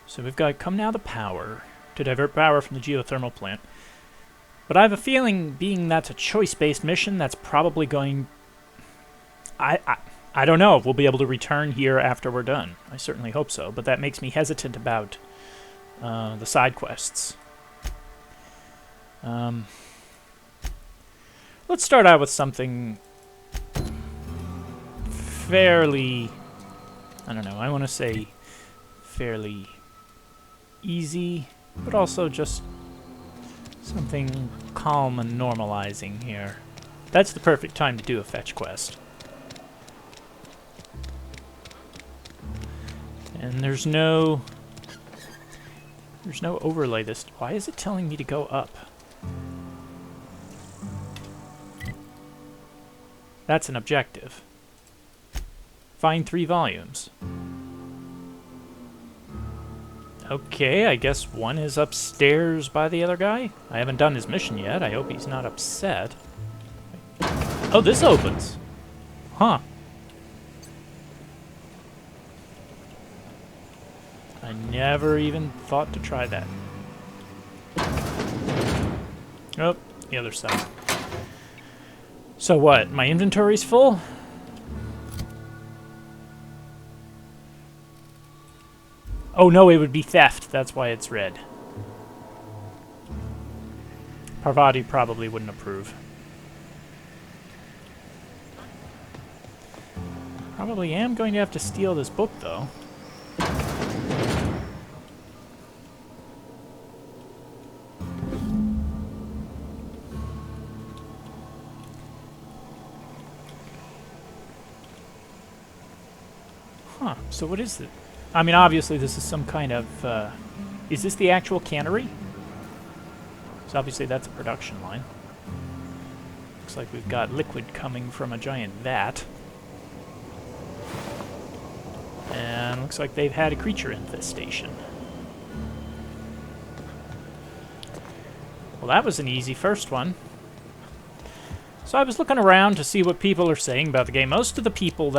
So we've got come now the power to divert power from the geothermal plant. But I have a feeling, being that's a choice-based mission, that's probably going... I don't know if we'll be able to return here after we're done. I certainly hope so, but that makes me hesitant about the side quests. Let's start out with something fairly... I don't know, I want to say fairly easy, but also just something calm and normalizing here. That's the perfect time to do a fetch quest. And there's no overlay this. Why is it telling me to go up? That's an objective. Find 3 volumes. Okay, I guess one is upstairs by the other guy. I haven't done his mission yet. I hope he's not upset. Oh, this opens. Huh. I never even thought to try that. Oh, the other side. So what? My inventory's full? Oh no, it would be theft. That's why it's red. Parvati probably wouldn't approve. Probably am going to have to steal this book, though. Huh, so what is it? I mean, obviously this is some kind of, is this the actual cannery? So obviously that's a production line. Looks like we've got liquid coming from a giant vat. And looks like they've had a creature infestation. Well, that was an easy first one. So I was looking around to see what people are saying about the game. Most of the people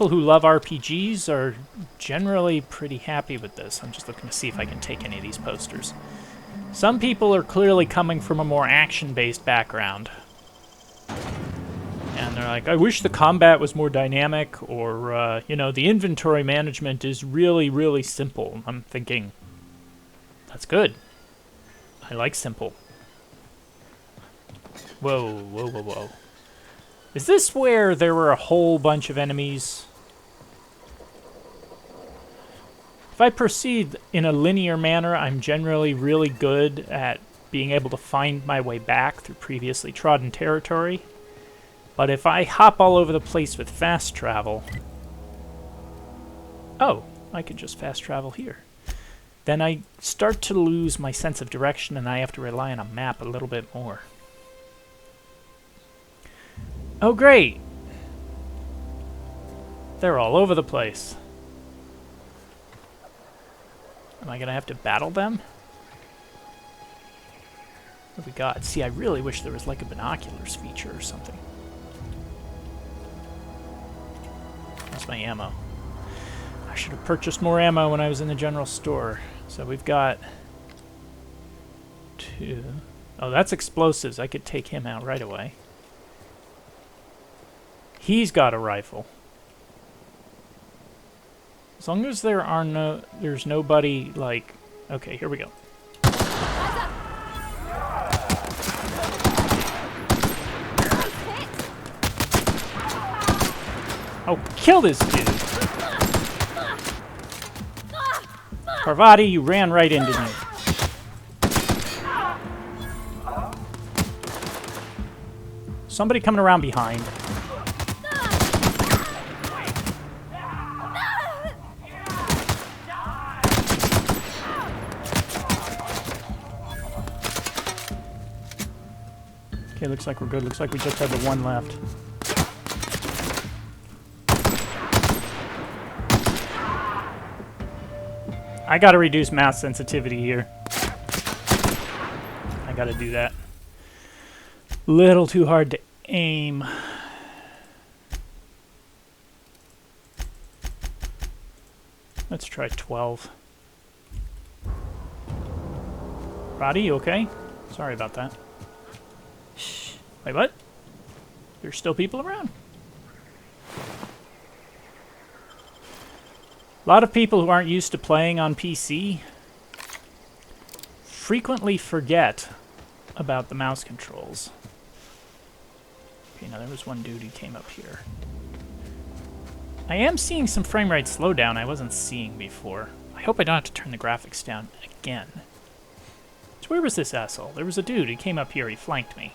who love RPGs are generally pretty happy with this. I'm just looking to see if I can take any of these posters. Some people are clearly coming from a more action-based background. And they're like, I wish the combat was more dynamic, or, you know, the inventory management is really, really simple. I'm thinking, that's good. I like simple. Whoa, whoa, whoa, whoa. Is this where there were a whole bunch of enemies? If I proceed in a linear manner, I'm generally really good at being able to find my way back through previously trodden territory. But if I hop all over the place with fast travel... Oh, I could just fast travel here. Then I start to lose my sense of direction and I have to rely on a map a little bit more. Oh, great! They're all over the place. Am I gonna have to battle them? What have we got? See, I really wish there was like a binoculars feature or something. That's my ammo. I should have purchased more ammo when I was in the general store. So we've got 2. Oh, that's explosives. I could take him out right away. He's got a rifle. As long as there's nobody like... Okay, here we go. Oh, kill this dude! Parvati, you ran right into me. Somebody coming around behind. Okay, looks like we're good. Looks like we just have the one left. I gotta reduce mouse sensitivity here. I gotta do that. Little too hard to aim. Let's try 12. Roddy, you okay? Sorry about that. Shh. Wait, what? There's still people around? A lot of people who aren't used to playing on PC frequently forget about the mouse controls. Okay, now there was one dude who came up here. I am seeing some frame rate slowdown I wasn't seeing before. I hope I don't have to turn the graphics down again. So where was this asshole? There was a dude who came up here, he flanked me.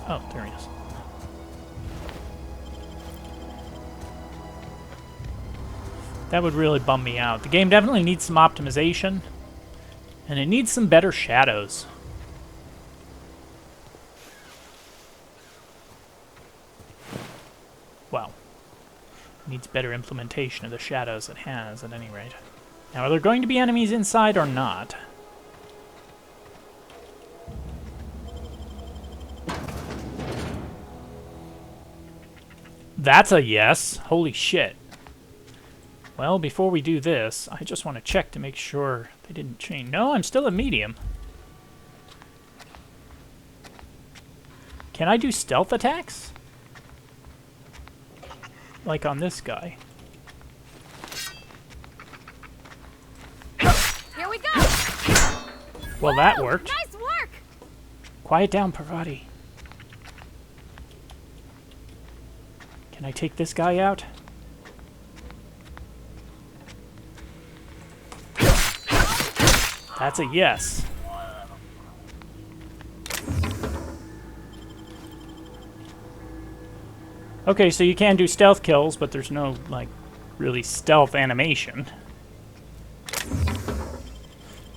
Oh, there he is. That would really bum me out. The game definitely needs some optimization, and it needs some better shadows. Well, it needs better implementation of the shadows it has, at any rate. Now, are there going to be enemies inside or not? That's a yes. Holy shit. Well, before we do this, I just want to check to make sure they didn't change. No, I'm still at medium. Can I do stealth attacks? Like on this guy. Here we go. Well, that worked. Nice work. Quiet down, Parvati. Can I take this guy out? That's a yes. Okay, so you can do stealth kills, but there's no, like, really stealth animation.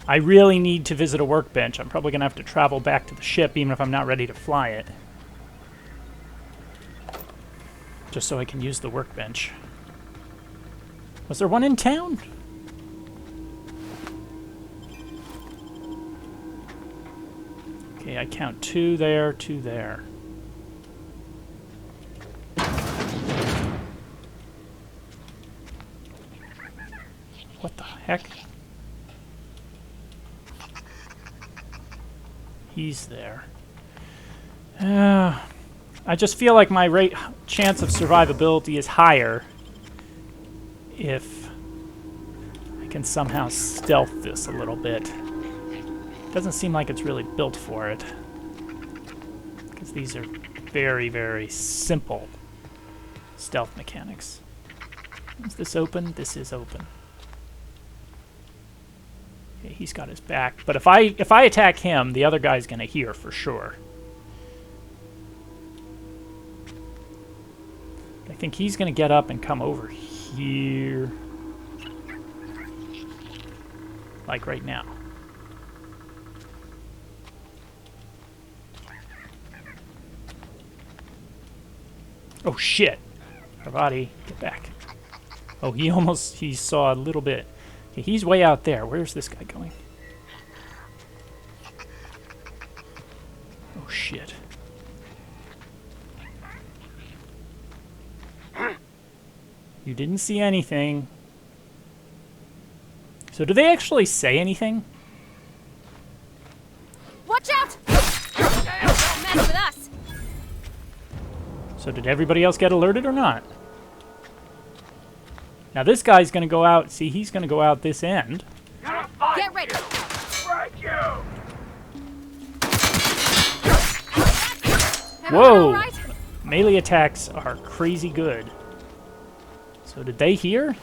I really need to visit a workbench. I'm probably going to have to travel back to the ship, even if I'm not ready to fly it. Just so I can use the workbench. Was there one in town? Okay, I count 2 there, 2 there. What the heck? He's there. I just feel like my chance of survivability is higher if I can somehow stealth this a little bit. Doesn't seem like it's really built for it, because these are very, very simple stealth mechanics. Is this open? This is open. Okay, he's got his back, but if I attack him, the other guy's gonna hear for sure. I think he's gonna get up and come over here, like right now. Oh shit! Parvati, get back. Oh, he saw a little bit. Okay, he's way out there. Where's this guy going? Oh shit. You didn't see anything. So do they actually say anything? Watch out! Don't mess with us. So did everybody else get alerted or not? Now this guy's gonna go out. See, he's gonna go out this end. Get ready. Whoa! Right? Melee attacks are crazy good. So did they hear?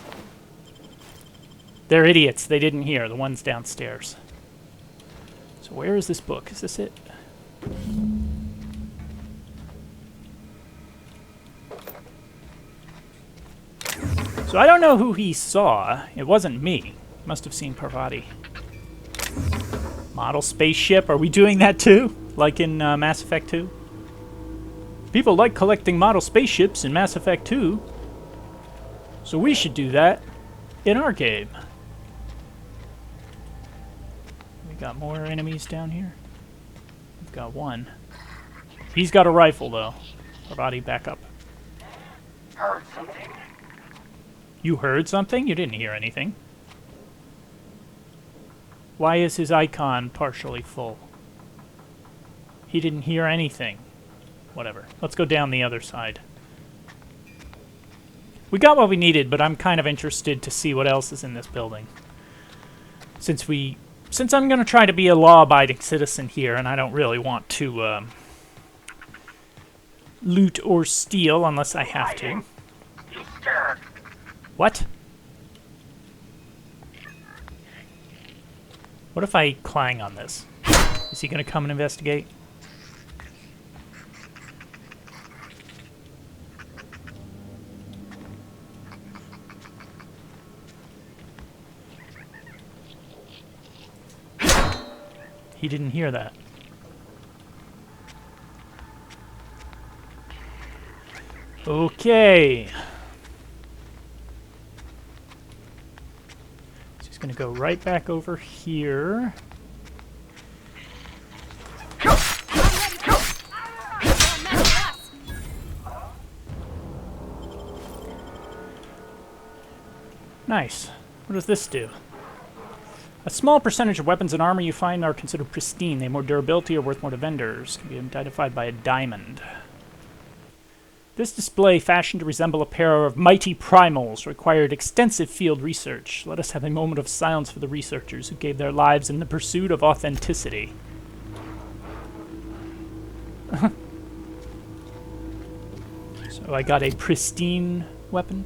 They're idiots. They didn't hear. The ones downstairs. So where is this book? Is this it? So I don't know who he saw. It wasn't me. Must have seen Parvati. Model spaceship. Are we doing that too? Like in Mass Effect 2? People like collecting model spaceships in Mass Effect 2. So we should do that in our game. We got more enemies down here. We've got one. He's got a rifle though. Parvati, back up. Heard something? You heard something? You didn't hear anything. Why is his icon partially full? He didn't hear anything. Whatever. Let's go down the other side. We got what we needed, but I'm kind of interested to see what else is in this building. Since I'm going to try to be a law-abiding citizen here, and I don't really want to loot or steal unless I have to. What? What if I clang on this? Is he going to come and investigate? He didn't hear that. Okay. So he's going to go right back over here. Nice. What does this do? A small percentage of weapons and armor you find are considered pristine. They have more durability or worth more to vendors. Can be identified by a diamond. This display, fashioned to resemble a pair of mighty primals, required extensive field research. Let us have a moment of silence for the researchers who gave their lives in the pursuit of authenticity. So I got a pristine weapon.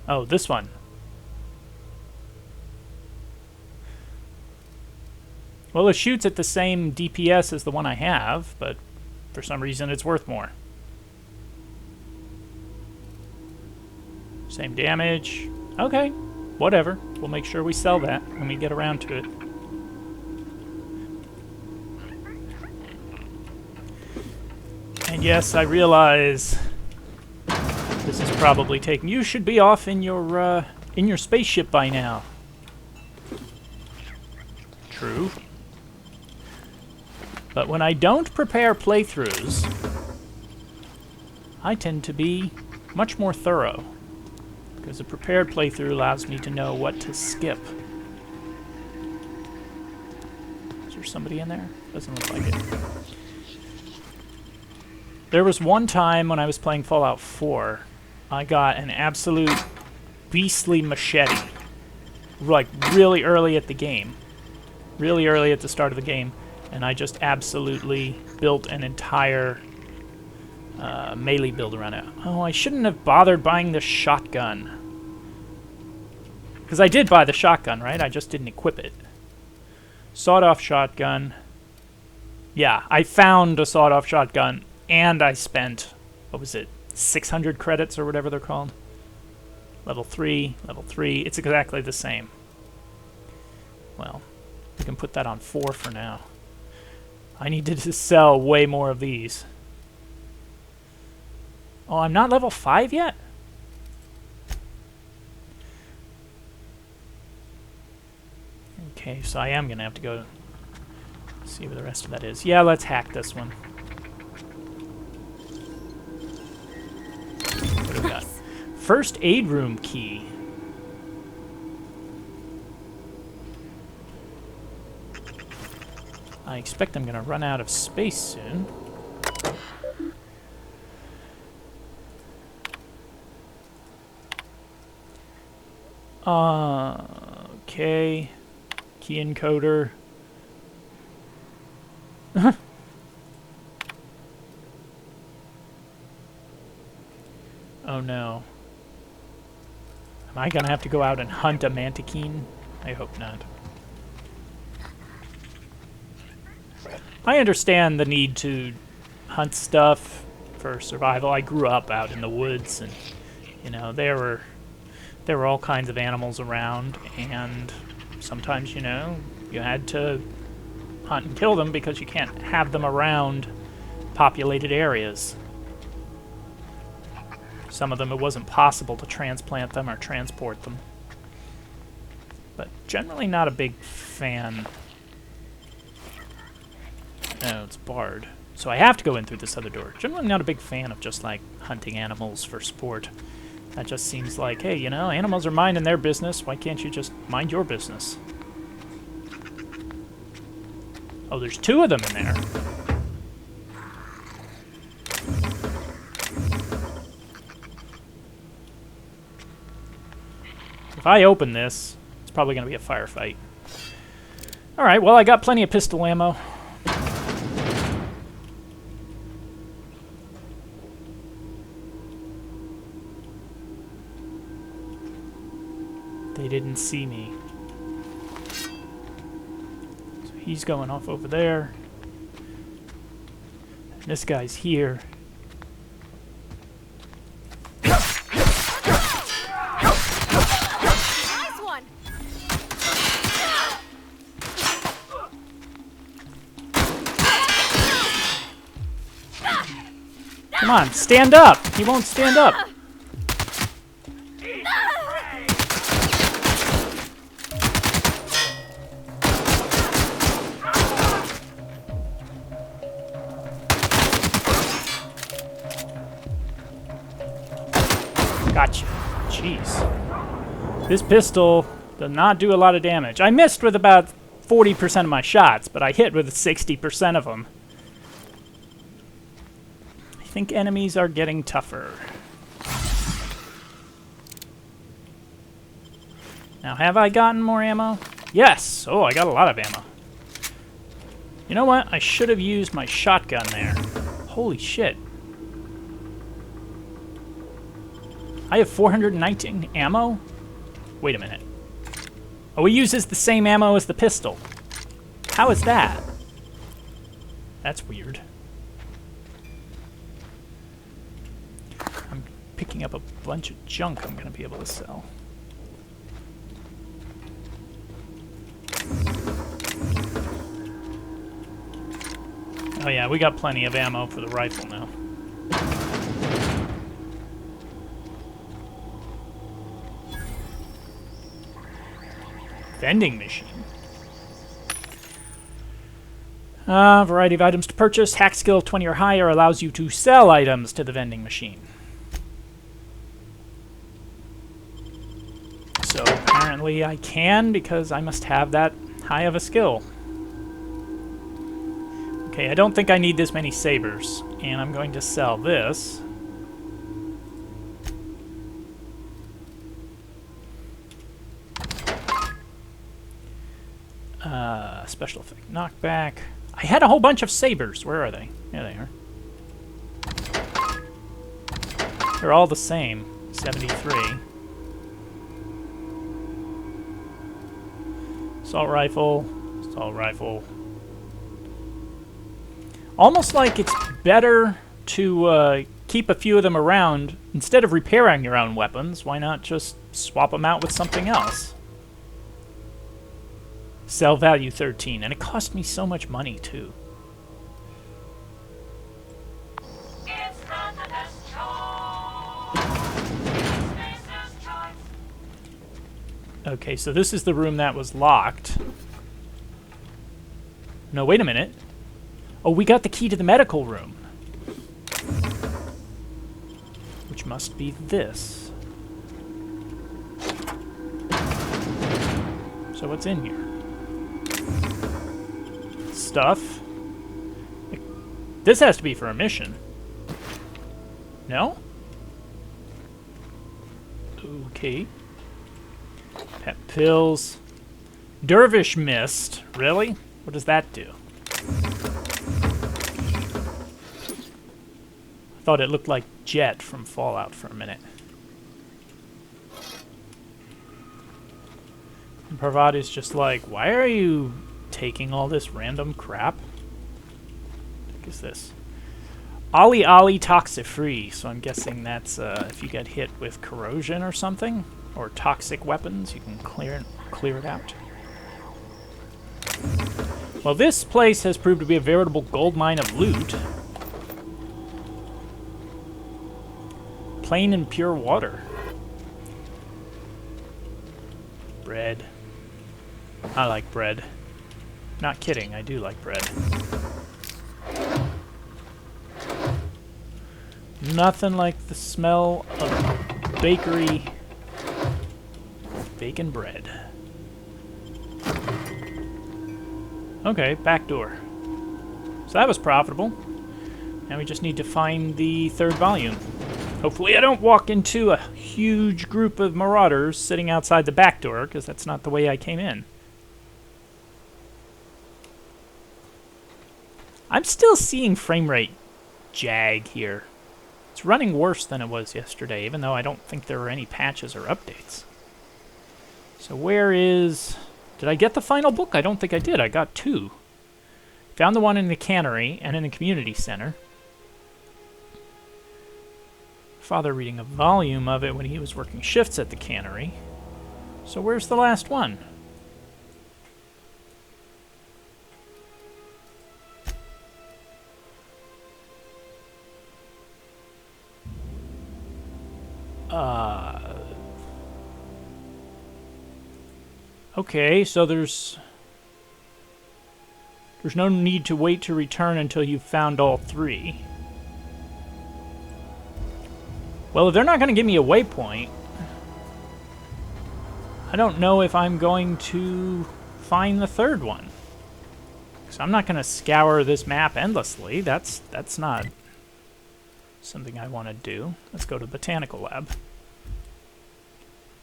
Oh, this one. Well, it shoots at the same DPS as the one I have, but for some reason it's worth more. Same damage. Okay, whatever. We'll make sure we sell that when we get around to it. And yes, I realize this is probably taking... You should be off in your spaceship by now. True. But when I don't prepare playthroughs, I tend to be much more thorough, because a prepared playthrough allows me to know what to skip. Is there somebody in there? Doesn't look like it. There was one time when I was playing Fallout 4, I got an absolute beastly machete, like really early at the game. Really early at the start of the game. And I just absolutely built an entire melee build around it. Oh, I shouldn't have bothered buying the shotgun. Because I did buy the shotgun, right? I just didn't equip it. Sawed-off shotgun. Yeah, I found a sawed-off shotgun, and I spent, what was it, 600 credits or whatever they're called? Level 3, level 3. It's exactly the same. Well, we can put that on 4 for now. I need to sell way more of these. Oh, I'm not level 5 yet? Okay, so I am going to have to go see what the rest of that is. Yeah, let's hack this one. What do we got? First aid room key. I expect I'm going to run out of space soon. Okay. Key encoder. Oh no. Am I going to have to go out and hunt a mantiquine? I hope not. I understand the need to hunt stuff for survival. I grew up out in the woods, and you know there were all kinds of animals around, and sometimes you had to hunt and kill them because you can't have them around populated areas. Some of them it wasn't possible to transplant them or transport them, but generally not a big fan. No, it's barred. So I have to go in through this other door. Generally not a big fan of just, like, hunting animals for sport. That just seems like, hey, you know, animals are minding their business. Why can't you just mind your business? Oh, there's 2 of them in there. If I open this, it's probably going to be a firefight. Alright, well, I got plenty of pistol ammo. They didn't see me. So he's going off over there. And this guy's here. Come on, stand up! He won't stand up. Gotcha. Jeez. This pistol does not do a lot of damage. I missed with about 40% of my shots, but I hit with 60% of them. I think enemies are getting tougher. Now, have I gotten more ammo? Yes! Oh, I got a lot of ammo. You know what? I should have used my shotgun there. Holy shit. I have 419 ammo? Wait a minute. Oh, he uses the same ammo as the pistol. How is that? That's weird. I'm picking up a bunch of junk I'm going to be able to sell. Oh yeah, we got plenty of ammo for the rifle now. Vending machine. Variety of items to purchase. Hack skill 20 or higher allows you to sell items to the vending machine. So apparently I can, because I must have that high of a skill. Okay, I don't think I need this many sabers, and I'm going to sell this. Special effect knockback. I had a whole bunch of sabers. Where are they? There they are. They're all the same. 73. Assault rifle. Assault rifle. Almost like it's better to keep a few of them around. Instead of repairing your own weapons, why not just swap them out with something else? Sell value 13, and it cost me so much money too. Okay, so this is the room that was locked. No, wait a minute. Oh, we got the key to the medical room. Which must be this. So what's in here? Stuff. This has to be for a mission. No? Okay. Pet pills. Dervish mist. Really? What does that do? I thought it looked like Jet from Fallout for a minute. And Parvati is just like, why are you taking all this random crap? What is this? Ollie Ollie toxic-free, so I'm guessing that's if you get hit with corrosion or something, or toxic weapons, you can clear it out. Well, this place has proved to be a veritable goldmine of loot. Plain and pure water. Bread. I like bread. Not kidding, I do like bread. Nothing like the smell of bakery bacon bread. Okay, back door. So that was profitable. Now we just need to find the third volume. Hopefully I don't walk into a huge group of marauders sitting outside the back door, because that's not the way I came in. I'm still seeing frame rate jag here. It's running worse than it was yesterday, even though I don't think there were any patches or updates. So where is... Did I get the final book? I don't think I did. I got 2. Found the one in the cannery and in the community center. Father reading a volume of it when he was working shifts at the cannery. So where's the last one? Okay, so there's no need to wait to return until you've found all 3. Well, if they're not going to give me a waypoint, I don't know if I'm going to find the third one. So I'm not going to scour this map endlessly. That's not something I want to do. Let's go to the botanical lab.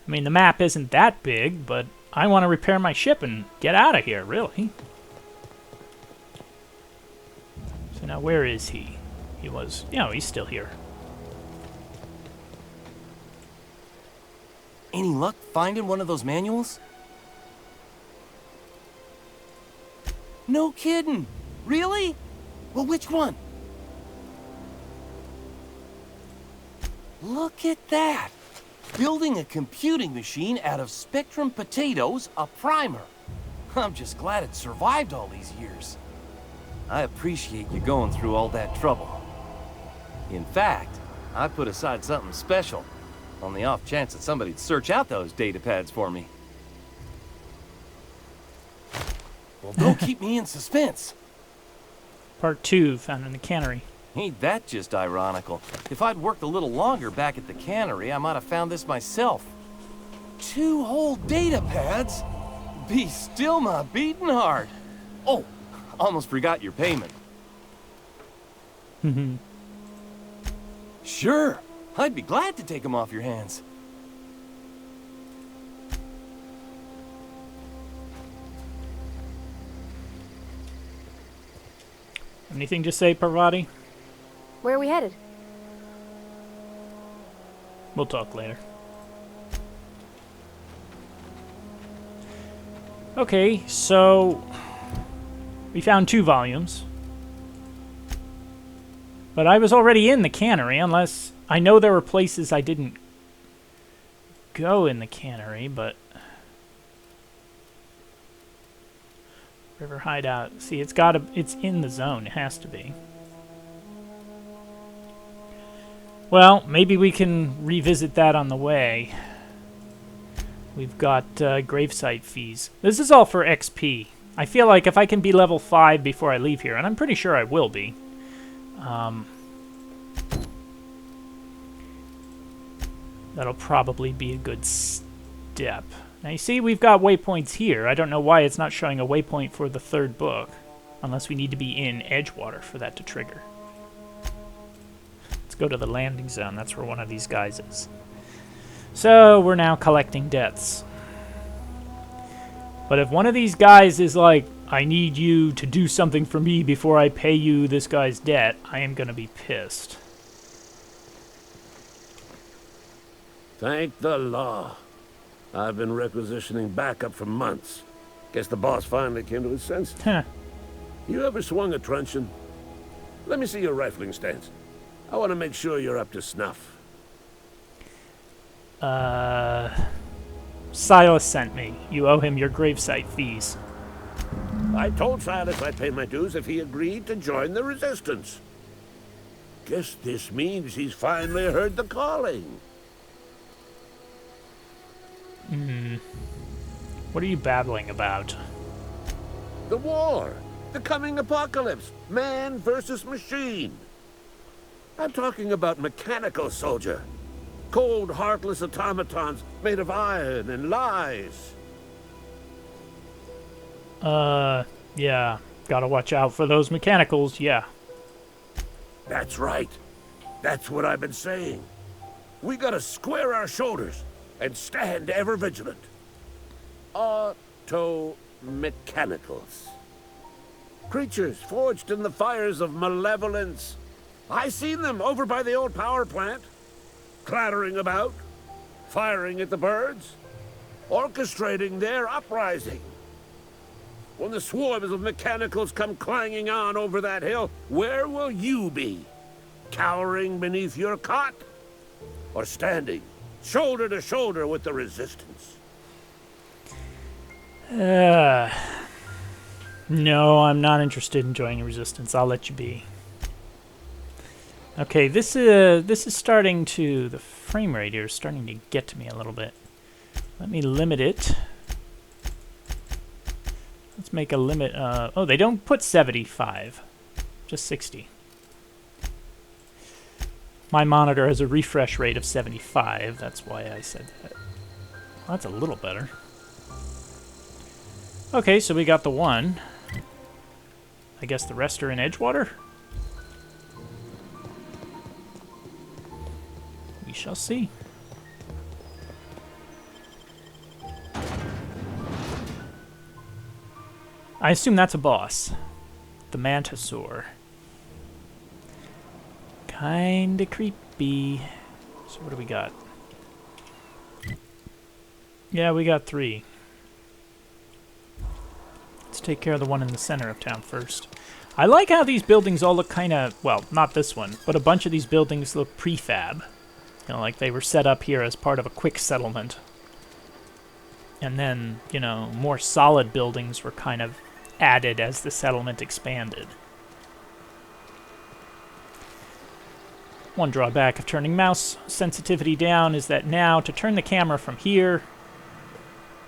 I mean, the map isn't that big, but I want to repair my ship and get out of here, really. So now where is he? He was... he's still here. Any luck finding one of those manuals? No kidding. Really? Well, which one? Look at that. Building a computing machine out of Spectrum potatoes, a primer. I'm just glad it survived all these years. I appreciate you going through all that trouble. In fact, I put aside something special on the off chance that somebody'd search out those data pads for me. Well, don't keep me in suspense. Part 2, found in the cannery. Ain't that just ironical? If I'd worked a little longer back at the cannery, I might have found this myself. 2 whole data pads? Be still my beating heart. Oh, almost forgot your payment. Sure, I'd be glad to take them off your hands. Anything to say, Parvati? Where are we headed? We'll talk later. Okay, so we found 2 volumes. But I was already in the cannery, unless... I know there were places I didn't go in the cannery, but... River Hideout. See, it's in the zone. It has to be. Well, maybe we can revisit that on the way. We've got gravesite fees. This is all for XP. I feel like if I can be level 5 before I leave here, and I'm pretty sure I will be, that'll probably be a good step. Now you see we've got waypoints here. I don't know why it's not showing a waypoint for the 3rd book, unless we need to be in Edgewater for that to trigger. Let's go to the landing zone. That's where one of these guys is. So we're now collecting debts. But if one of these guys is like, I need you to do something for me before I pay you this guy's debt, I am going to be pissed. Thank the law. I've been requisitioning backup for months. Guess the boss finally came to his senses. Huh. You ever swung a truncheon? Let me see your rifling stance. I want to make sure you're up to snuff. Silas sent me. You owe him your gravesite fees. I told Silas I'd pay my dues if he agreed to join the resistance. Guess this means he's finally heard the calling. What are you babbling about? The war. The coming apocalypse. Man versus machine. I'm talking about mechanical, soldier. Cold, heartless automatons made of iron and lies. Yeah. Gotta watch out for those mechanicals, yeah. That's right. That's what I've been saying. We gotta square our shoulders and stand ever vigilant. Auto-mechanicals. Creatures forged in the fires of malevolence. I seen them over by the old power plant, clattering about, firing at the birds, orchestrating their uprising. When the swarms of mechanicals come clanging on over that hill, where will you be? Cowering beneath your cot? Or standing shoulder to shoulder with the resistance? No, I'm not interested in joining Resistance. I'll let you be. Okay, this is starting to... The frame rate here is starting to get to me a little bit. Let me limit it. Let's make a limit. Oh, they don't put 75. Just 60. My monitor has a refresh rate of 75. That's why I said that. Well, that's a little better. Okay, so we got the one. I guess the rest are in Edgewater? We shall see. I assume that's a boss. The Mantisaur. Kinda creepy. So what do we got? Yeah, we got 3. Let's take care of the one in the center of town first. I like how these buildings all look kind of, well, not this one, but a bunch of these buildings look prefab. You know, like they were set up here as part of a quick settlement. And then, you know, more solid buildings were kind of added as the settlement expanded. One drawback of turning mouse sensitivity down is that now to turn the camera from here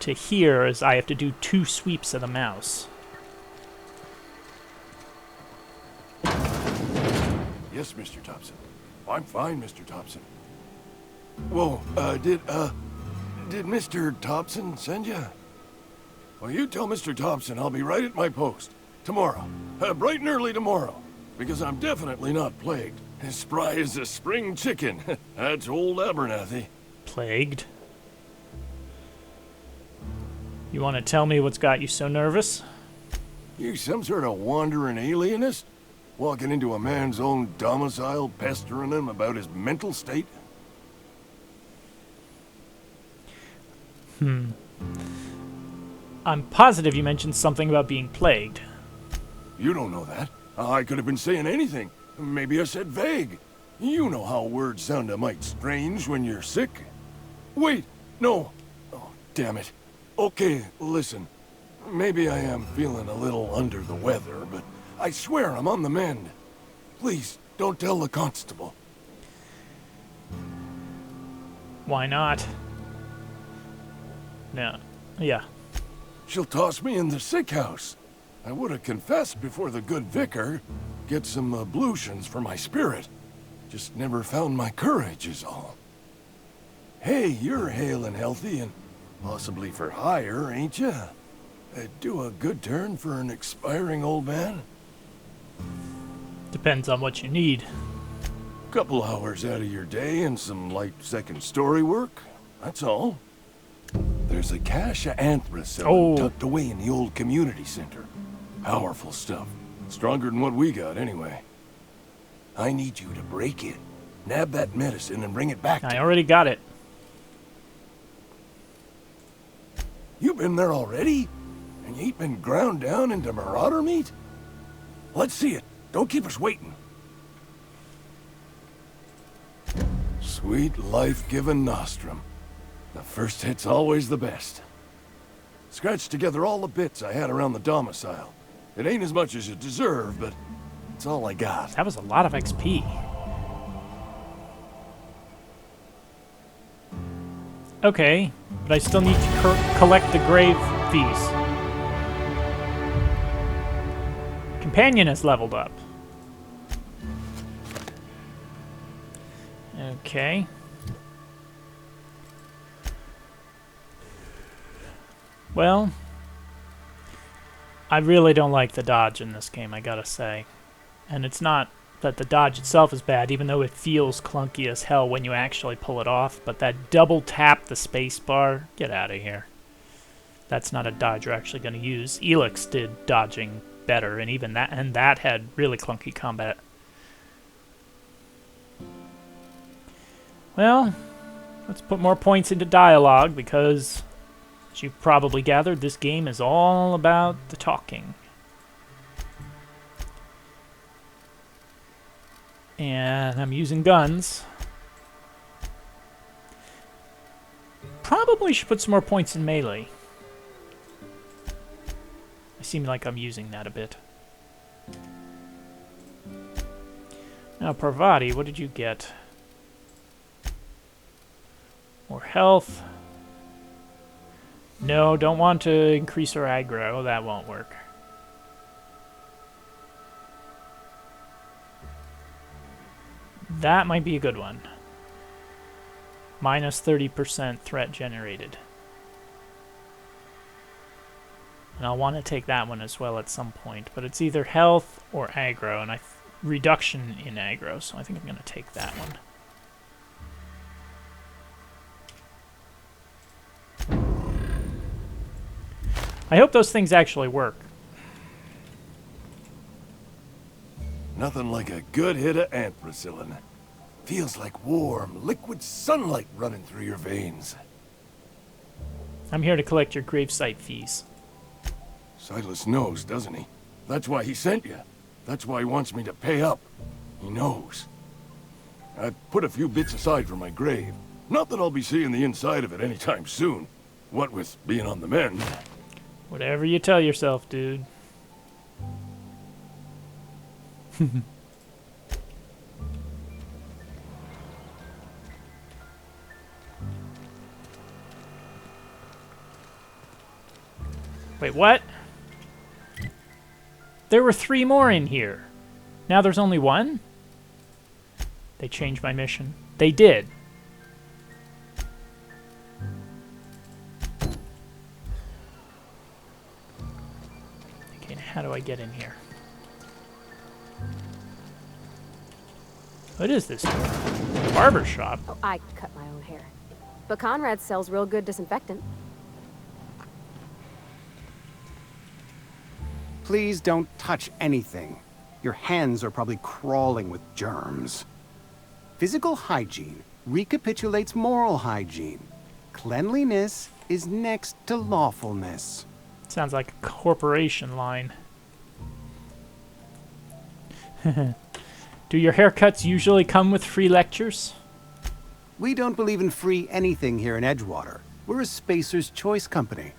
to here is I have to do 2 sweeps of the mouse. Yes, Mr. Thompson. I'm fine, Mr. Thompson. Whoa, did Mr. Thompson send you? Well, you tell Mr. Thompson I'll be right at my post. Tomorrow. Bright and early tomorrow. Because I'm definitely not plagued. As spry as a spring chicken. That's old Abernathy. Plagued? You want to tell me what's got you so nervous? You some sort of wandering alienist? Walking into a man's own domicile, pestering him about his mental state? I'm positive you mentioned something about being plagued. You don't know that. I could have been saying anything. Maybe I said vague. You know how words sound a mite strange when you're sick. Wait, no. Oh, damn it. Okay, listen. Maybe I am feeling a little under the weather, but I swear I'm on the mend. Please, don't tell the constable. Why not? No. Yeah. She'll toss me in the sick house. I would have confessed before the good vicar. Get some ablutions for my spirit. Just never found my courage is all. Hey, you're hale and healthy and possibly for hire, ain't you? Do a good turn for an expiring old man? Depends on what you need. Couple hours out of your day and some light second-story work. That's all. There's a cache of anthracite tucked away in the old community center. Powerful stuff. Stronger than what we got, anyway. I need you to break in, nab that medicine, and bring it back to me. I already got it. You been there already? And you ain't been ground down into marauder meat? Let's see it. Don't keep us waiting. Sweet life-giving nostrum. The first hit's always the best. Scratched together all the bits I had around the domicile. It ain't as much as you deserve, but it's all I got. That was a lot of XP. Okay, but I still need to collect the grave fees. Companion has leveled up. Okay. Well, I really don't like the dodge in this game, I gotta say. And it's not that the dodge itself is bad, even though it feels clunky as hell when you actually pull it off, but that double tap the space bar, get out of here. That's not a dodge you're actually going to use. Elix did dodging better, and even that had really clunky combat. Well, let's put more points into dialogue, because, as you've probably gathered, this game is all about the talking. And I'm using guns. Probably should put some more points in melee. I seem like I'm using that a bit. Now, Parvati, what did you get? More health. No, don't want to increase our aggro. That won't work. That might be a good one. Minus 30% threat generated. And I'll want to take that one as well at some point. But it's either health or aggro, and reduction in aggro, so I think I'm going to take that one. I hope those things actually work. Nothing like a good hit of ampicillin. Feels like warm, liquid sunlight running through your veins. I'm here to collect your gravesite fees. Silas knows, doesn't he? That's why he sent you. That's why he wants me to pay up. He knows. I've put a few bits aside for my grave. Not that I'll be seeing the inside of it anytime soon. What with being on the mend. Whatever you tell yourself, dude. Wait, what? There were 3 more in here. Now there's only 1? They changed my mission. They did. Okay, how do I get in here? What is this? Barber shop? Oh, I cut my own hair. But Conrad sells real good disinfectant. Please don't touch anything. Your hands are probably crawling with germs. Physical hygiene recapitulates moral hygiene. Cleanliness is next to lawfulness. Sounds like a corporation line. Do your haircuts usually come with free lectures? We don't believe in free anything here in Edgewater. We're a Spacer's Choice company.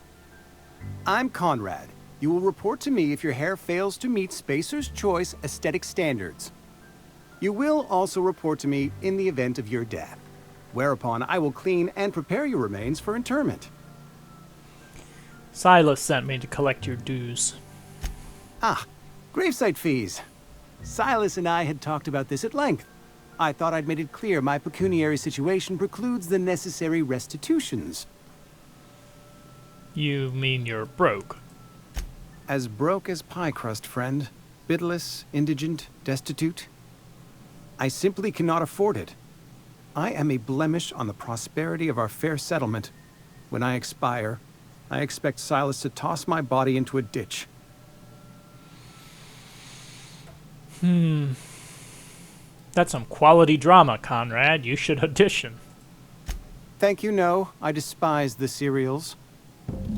I'm Conrad. You will report to me if your hair fails to meet Spacer's Choice aesthetic standards. You will also report to me in the event of your death, whereupon I will clean and prepare your remains for interment. Silas sent me to collect your dues. Ah, gravesite fees. Silas and I had talked about this at length. I thought I'd made it clear my pecuniary situation precludes the necessary restitutions. You mean you're broke? As broke as pie crust, friend. Bidless, indigent, destitute. I simply cannot afford it. I am a blemish on the prosperity of our fair settlement. When I expire, I expect Silas to toss my body into a ditch. That's some quality drama, Conrad. You should audition. Thank you, no. I despise the serials.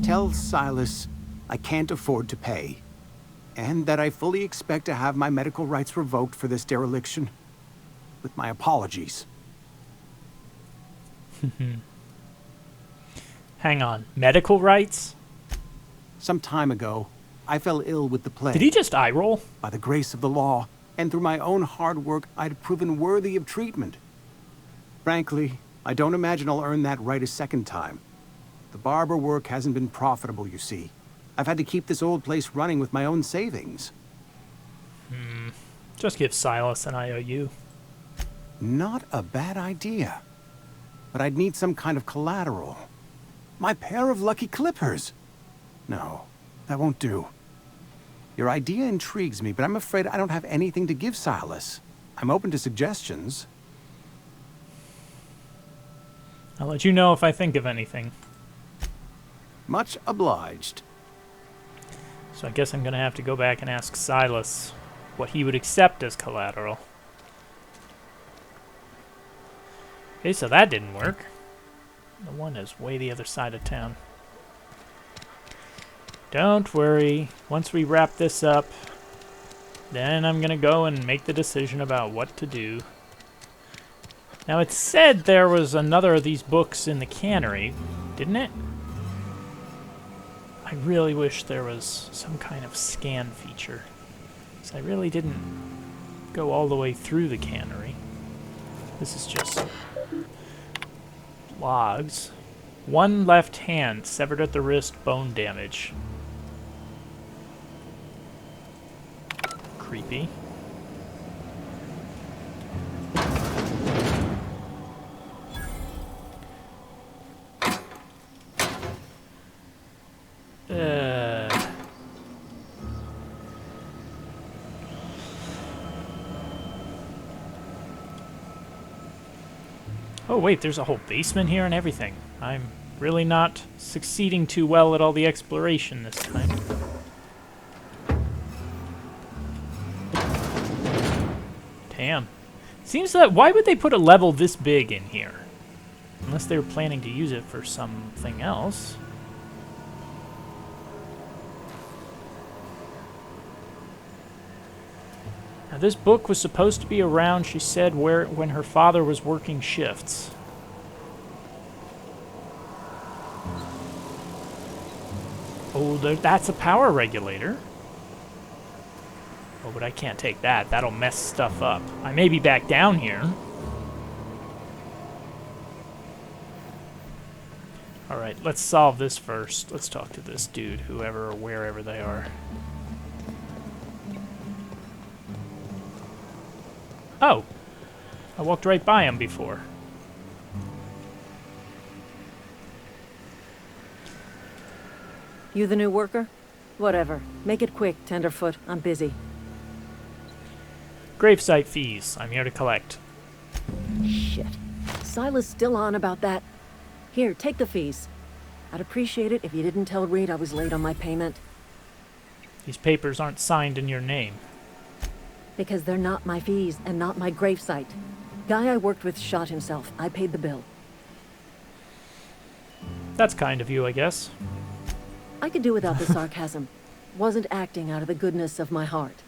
Tell Silas I can't afford to pay, and that I fully expect to have my medical rights revoked for this dereliction. With my apologies. Hang on. Medical rights? Some time ago, I fell ill with the plague. Did he just eye roll? By the grace of the law, and through my own hard work, I'd proven worthy of treatment. Frankly, I don't imagine I'll earn that right a second time. The barber work hasn't been profitable, you see. I've had to keep this old place running with my own savings. Just give Silas an IOU. Not a bad idea. But I'd need some kind of collateral. My pair of lucky clippers! No, that won't do. Your idea intrigues me, but I'm afraid I don't have anything to give Silas. I'm open to suggestions. I'll let you know if I think of anything. Much obliged. So I guess I'm going to have to go back and ask Silas what he would accept as collateral. Okay, so that didn't work. The one is way the other side of town. Don't worry. Once we wrap this up, then I'm going to go and make the decision about what to do. Now, it said there was another of these books in the cannery, didn't it? I really wish there was some kind of scan feature, because I really didn't go all the way through the cannery. This is just logs. One left hand, severed at the wrist, bone damage. Creepy. Oh wait, there's a whole basement here and everything. I'm really not succeeding too well at all the exploration this time. Damn. Seems that, why would they put a level this big in here? Unless they were planning to use it for something else. Now, this book was supposed to be around, she said, when her father was working shifts. Oh, that's a power regulator. Oh, but I can't take that. That'll mess stuff up. I may be back down here. Alright, let's solve this first. Let's talk to this dude, whoever or wherever they are. Oh! I walked right by him before. You the new worker? Whatever. Make it quick, Tenderfoot. I'm busy. Gravesite fees. I'm here to collect. Shit. Silas still on about that. Here, take the fees. I'd appreciate it if you didn't tell Reed I was late on my payment. These papers aren't signed in your name. Because they're not my fees and not my gravesite. Guy I worked with shot himself. I paid the bill. That's kind of you, I guess. I could do without the sarcasm. Wasn't acting out of the goodness of my heart.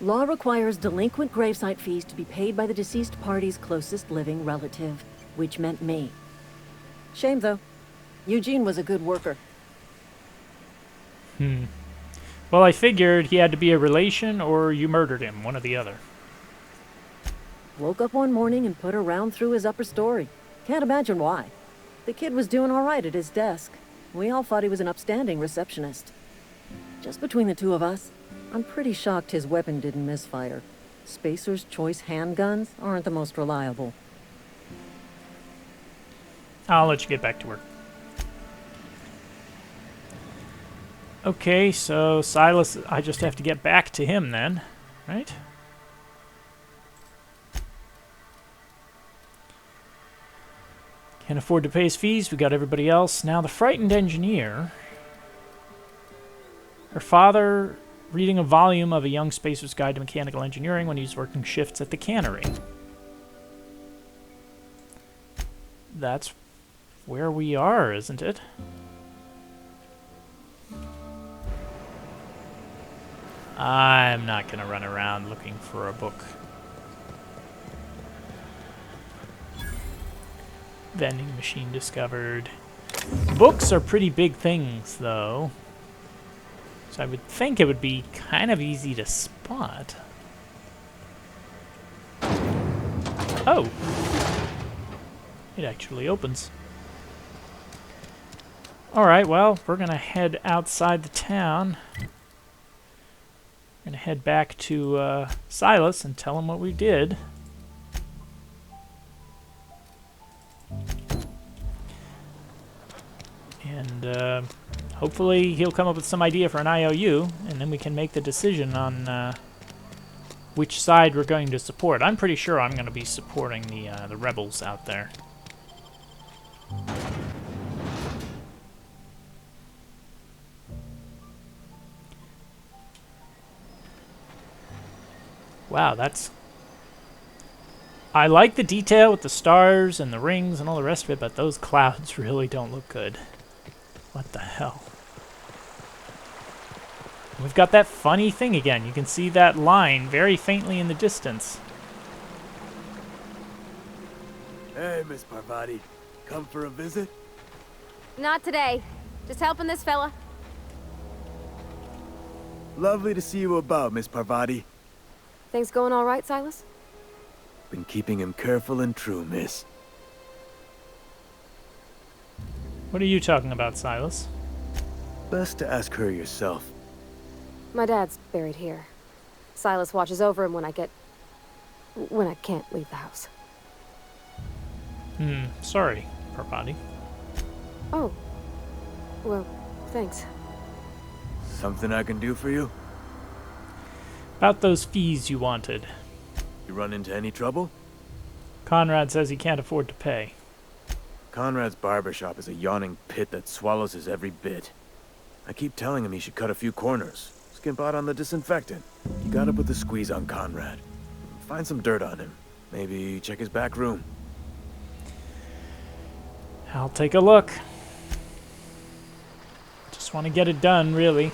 Law requires delinquent gravesite fees to be paid by the deceased party's closest living relative, which meant me. Shame, though. Eugene was a good worker. Well, I figured he had to be a relation or you murdered him, one or the other. Woke up one morning and put a round through his upper story. Can't imagine why. The kid was doing all right at his desk. We all thought he was an upstanding receptionist. Just between the two of us, I'm pretty shocked his weapon didn't misfire. Spacer's Choice handguns aren't the most reliable. I'll let you get back to work. Okay, so Silas, I just have to get back to him then, right? Can't afford to pay his fees, we got everybody else. Now the frightened engineer. Her father reading a volume of A Young Spacer's Guide to Mechanical Engineering when he was working shifts at the cannery. That's where we are, isn't it? I'm not going to run around looking for a book. Vending machine discovered. Books are pretty big things, though. So I would think it would be kind of easy to spot. Oh! It actually opens. Alright, well, we're going to head outside the town. We're going to head back to Silas and tell him what we did. And hopefully he'll come up with some idea for an IOU, and then we can make the decision on which side we're going to support. I'm pretty sure I'm going to be supporting the rebels out there. Wow, that's... I like the detail with the stars and the rings and all the rest of it, but those clouds really don't look good. What the hell? We've got that funny thing again. You can see that line very faintly in the distance. Hey, Miss Parvati. Come for a visit? Not today. Just helping this fella. Lovely to see you about, Miss Parvati. Things going all right, Silas? Been keeping him careful and true, miss. What are you talking about, Silas? Best to ask her yourself. My dad's buried here. Silas watches over him when I can't leave the house. Sorry, Parvati. Oh. Well, thanks. Something I can do for you? About those fees you wanted. You run into any trouble? Conrad says he can't afford to pay. Conrad's barbershop is a yawning pit that swallows his every bit. I keep telling him he should cut a few corners. Skimp out on the disinfectant. You gotta put the squeeze on Conrad. Find some dirt on him. Maybe check his back room. I'll take a look. Just want to get it done, really.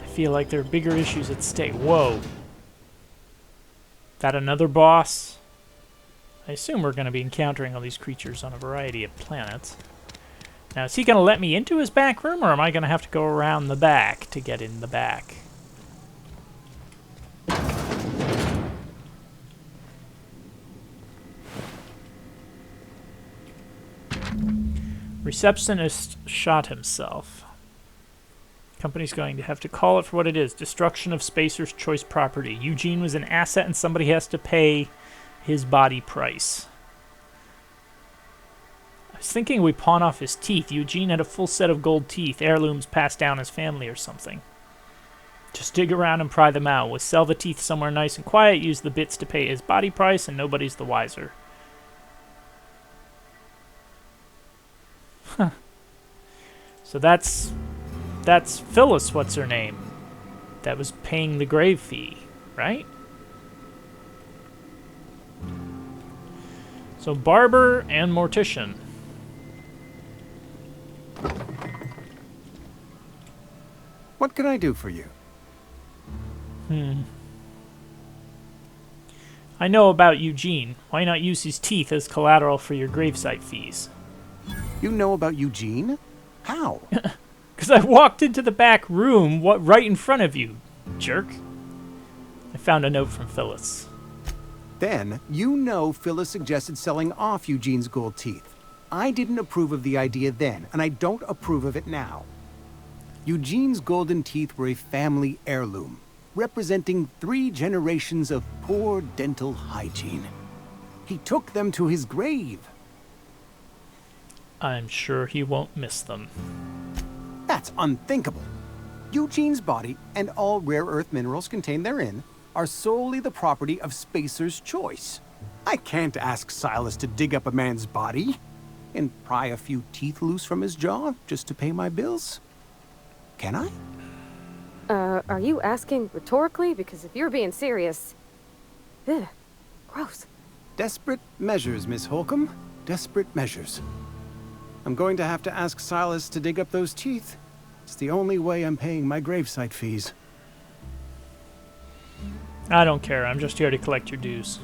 I feel like there are bigger issues at stake. Whoa. That another boss? I assume we're going to be encountering all these creatures on a variety of planets. Now, is he going to let me into his back room, or am I going to have to go around the back to get in the back? Receptionist shot himself. Company's going to have to call it for what it is. Destruction of Spacer's Choice property. Eugene was an asset and somebody has to pay his body price. I was thinking we pawn off his teeth. Eugene had a full set of gold teeth, heirlooms passed down his family or something. Just dig around and pry them out. We'll sell the teeth somewhere nice and quiet, use the bits to pay his body price, and nobody's the wiser. Huh. So that's Phyllis, what's her name? That was paying the grave fee, right? So barber and mortician. What can I do for you? I know about Eugene. Why not use his teeth as collateral for your gravesite fees? You know about Eugene? How? Because I walked into the back room right in front of you, jerk. I found a note from Phyllis. Then, you know Phyllis suggested selling off Eugene's gold teeth. I didn't approve of the idea then, and I don't approve of it now. Eugene's golden teeth were a family heirloom, representing 3 generations of poor dental hygiene. He took them to his grave. I'm sure he won't miss them. That's unthinkable. Eugene's body and all rare earth minerals contained therein are solely the property of Spacer's Choice. I can't ask Silas to dig up a man's body and pry a few teeth loose from his jaw just to pay my bills. Can I? Are you asking rhetorically? Because if you're being serious... Ugh, gross. Desperate measures, Miss Holcomb. Desperate measures. I'm going to have to ask Silas to dig up those teeth. It's the only way I'm paying my gravesite fees. I don't care. I'm just here to collect your dues.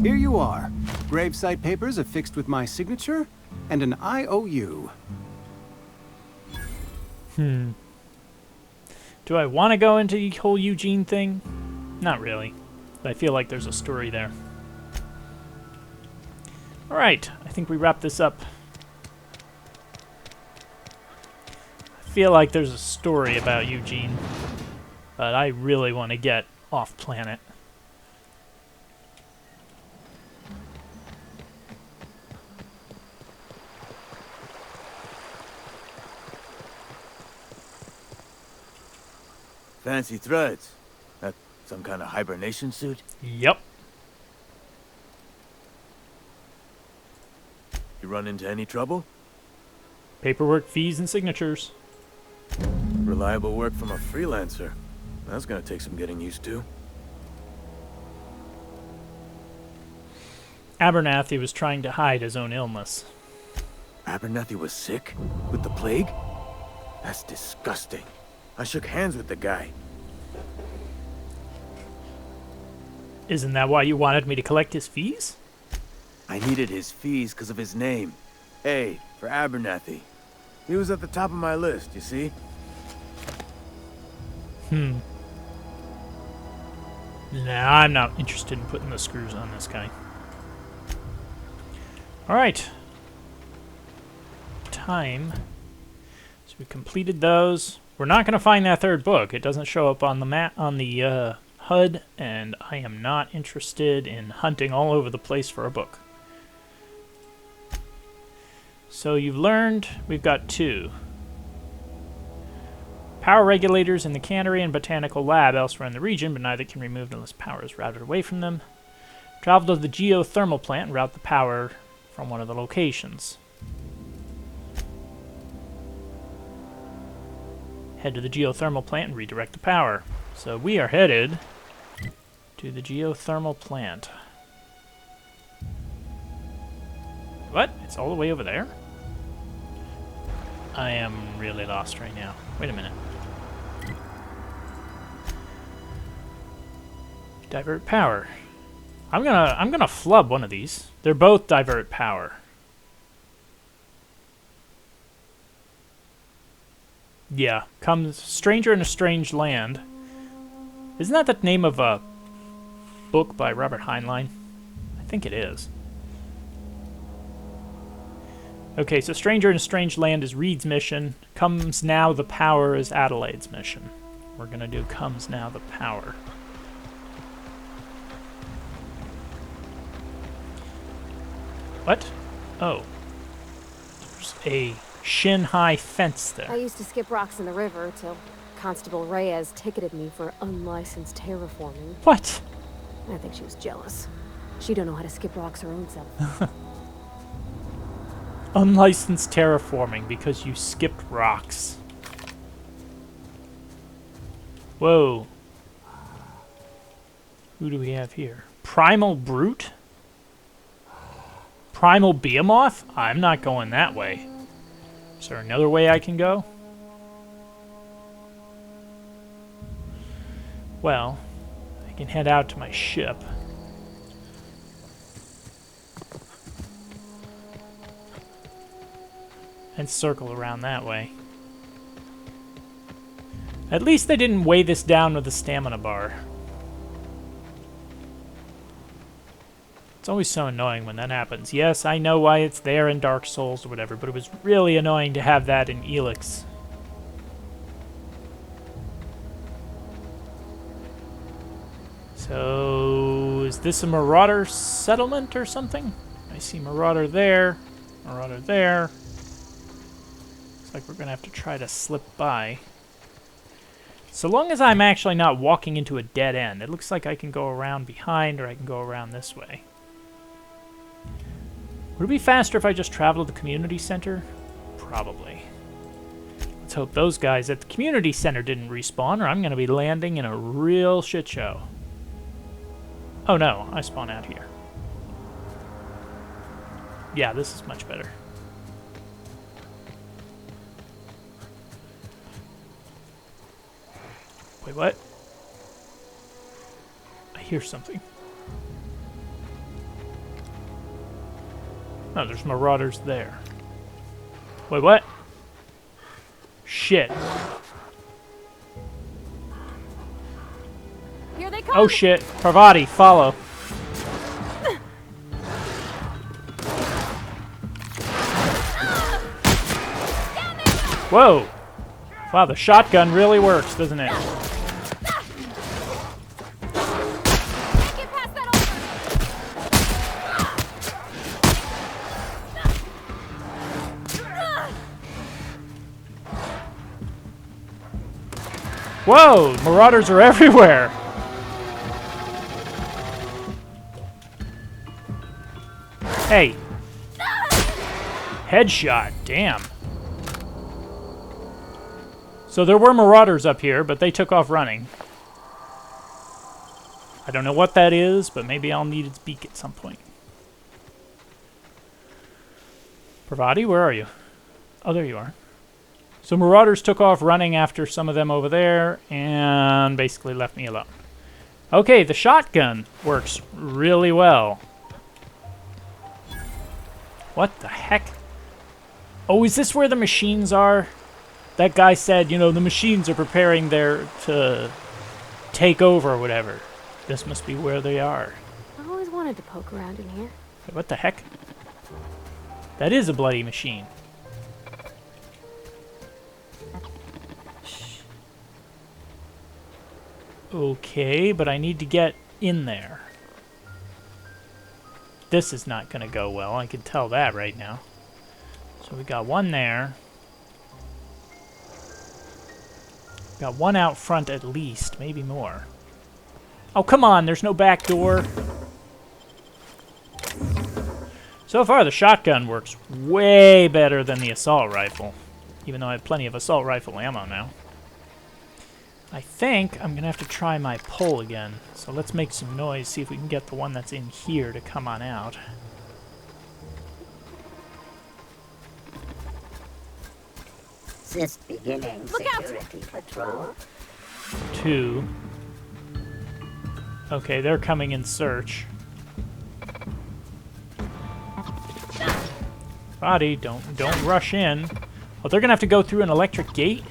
Here you are. Gravesite papers affixed with my signature and an IOU. Do I want to go into the whole Eugene thing? Not really. But I feel like there's a story there. Alright, I think we wrap this up. I feel like there's a story about Eugene. But I really want to get off-planet. Fancy threads. That some kind of hibernation suit? Yep. You run into any trouble? Paperwork, fees, and signatures. Reliable work from a freelancer. That's gonna take some getting used to. Abernathy was trying to hide his own illness. Abernathy was sick? With the plague? That's disgusting. I shook hands with the guy. Isn't that why you wanted me to collect his fees? I needed his fees because of his name. A for Abernathy. He was at the top of my list, you see? Nah, I'm not interested in putting the screws on this guy. Alright. Time. So we completed those. We're not going to find that third book. It doesn't show up on the map, on the HUD, and I am not interested in hunting all over the place for a book. So you've learned we've got 2. Power regulators in the cannery and botanical lab elsewhere in the region, but neither can be removed unless power is routed away from them. Travel to the geothermal plant and route the power from one of the locations. Head to the geothermal plant and redirect the power. So we are headed to the geothermal plant. What? It's all the way over there? I am really lost right now. Wait a minute. Divert power. I'm gonna flub one of these. They're both divert power. Yeah, comes Stranger in a Strange Land. Isn't that the name of a book by Robert Heinlein? I think it is. Okay, so Stranger in a Strange Land is Reed's mission. Comes Now the Power is Adelaide's mission. We're gonna do Comes Now the Power. What? Oh. There's a shin-high fence there. I used to skip rocks in the river till Constable Reyes ticketed me for unlicensed terraforming. What? I think she was jealous. She don't know how to skip rocks her own self. Unlicensed terraforming because you skipped rocks. Whoa. Who do we have here? Primal Brute? Primal Behemoth? I'm not going that way. Is there another way I can go? Well, I can head out to my ship. And circle around that way. At least they didn't weigh this down with a stamina bar. It's always so annoying when that happens. Yes, I know why it's there in Dark Souls or whatever, but it was really annoying to have that in Elix. So, is this a Marauder settlement or something? I see Marauder there, Marauder there. Looks like we're going to have to try to slip by. So long as I'm actually not walking into a dead end, it looks like I can go around behind or I can go around this way. Would it be faster if I just traveled to the community center? Probably. Let's hope those guys at the community center didn't respawn, or I'm going to be landing in a real shit show. Oh no, I spawn out here. Yeah, this is much better. Wait, what? I hear something. Oh, there's marauders there. Wait, what? Shit. Here they come. Oh shit. Parvati, follow. Whoa. Wow, the shotgun really works, doesn't it? Whoa! Marauders are everywhere! Hey! Headshot, damn. So there were marauders up here, but they took off running. I don't know what that is, but maybe I'll need its beak at some point. Parvati, where are you? Oh, there you are. So marauders took off running after some of them over there and basically left me alone. Okay, the shotgun works really well. What the heck? Oh, is this where the machines are? That guy said, you know, the machines are preparing to take over or whatever. This must be where they are. I always wanted to poke around in here. Wait, what the heck? That is a bloody machine. Shh. Okay, but I need to get in there. This is not going to go well. I can tell that right now. So we got one there. Got one out front at least, maybe more. Oh, come on, there's no back door. So far, the shotgun works way better than the assault rifle, even though I have plenty of assault rifle ammo now. I think I'm going to have to try my pole again. So let's make some noise, see if we can get the one that's in here to come on out. Just beginning security patrol. 2. Okay, they're coming in search. Body, don't rush in. Oh, they're gonna have to go through an electric gate?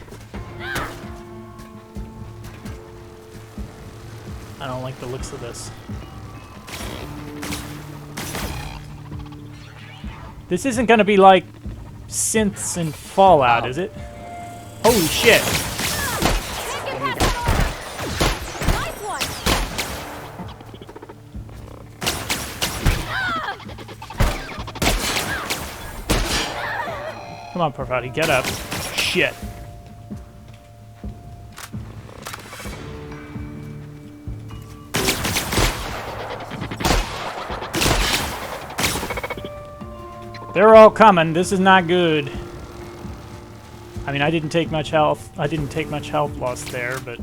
I don't like the looks of this. This isn't gonna be like synths in Fallout, is it? Holy shit! Come on, Parvati, get up. Shit. They're all coming. This is not good. I mean, I didn't take much health. I didn't take much health loss there, but...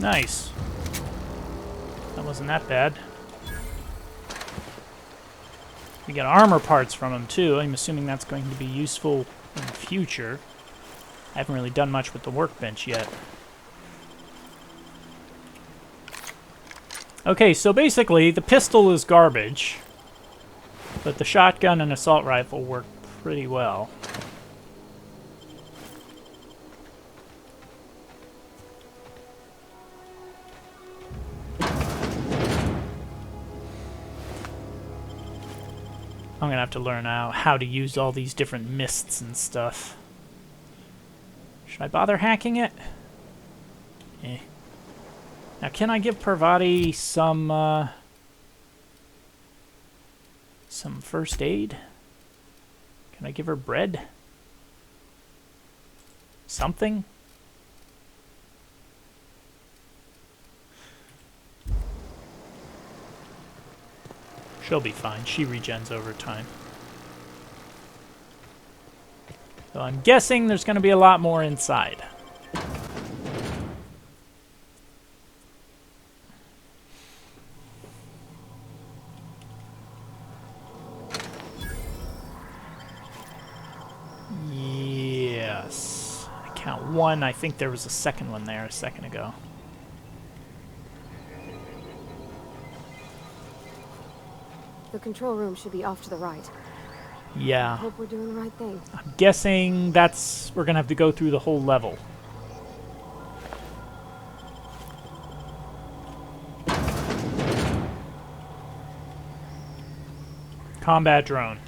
Nice. That wasn't that bad. We get armor parts from them too. I'm assuming that's going to be useful in the future. I haven't really done much with the workbench yet. Okay, so basically the pistol is garbage, but the shotgun and assault rifle work pretty well. I'm gonna have to learn how to use all these different mists and stuff. Should I bother hacking it? Eh. Now, can I give Parvati some first aid? Can I give her bread? Something? She'll be fine. She regens over time. So I'm guessing there's going to be a lot more inside. Yes. I count one. I think there was a second one there a second ago. The control room should be off to the right. Yeah. I hope we're doing the right thing. I'm guessing we're gonna have to go through the whole level. Combat drone.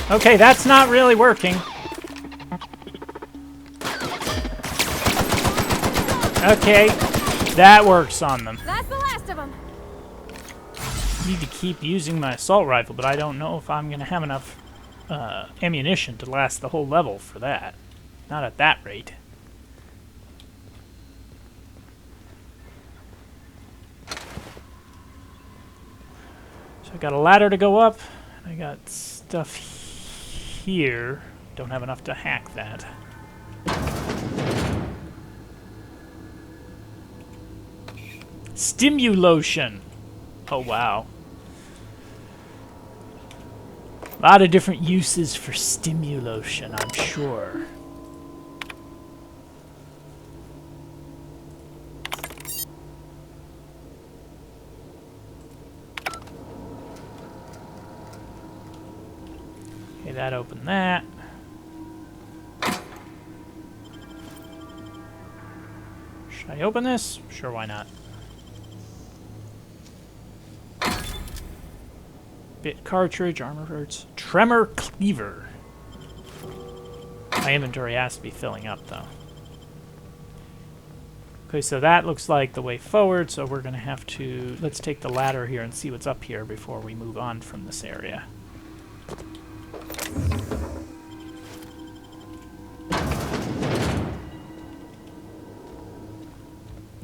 Okay, that's not really working. Okay, that works on them. That's the last of them. Need to keep using my assault rifle, but I don't know if I'm going to have enough ammunition to last the whole level for that. Not at that rate. So I got a ladder to go up. I got stuff here. Don't have enough to hack that. Stimulotion. Oh, wow. A lot of different uses for stimulotion, I'm sure. Okay, that opened that. Should I open this? Sure, why not? Bit cartridge, armor hurts. Tremor cleaver. My inventory has to be filling up, though. Okay, so that looks like the way forward, so we're going to have to... Let's take the ladder here and see what's up here before we move on from this area.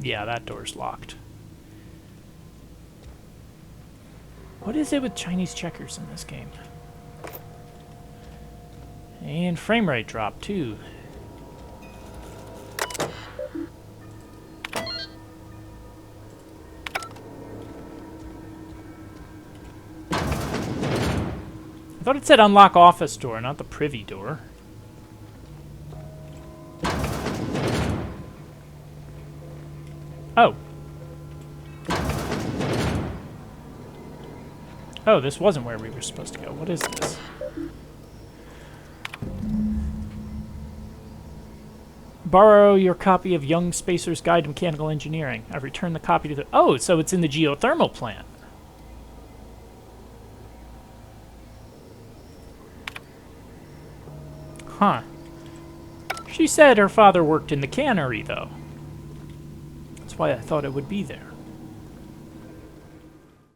Yeah, that door's locked. What is it with Chinese checkers in this game? And frame rate drop, too. I thought it said unlock office door, not the privy door. Oh. Oh, this wasn't where we were supposed to go. What is this? Borrow your copy of Young Spacer's Guide to Mechanical Engineering. I've returned the copy to the... Oh, so it's in the geothermal plant. Huh. She said her father worked in the cannery, though. That's why I thought it would be there.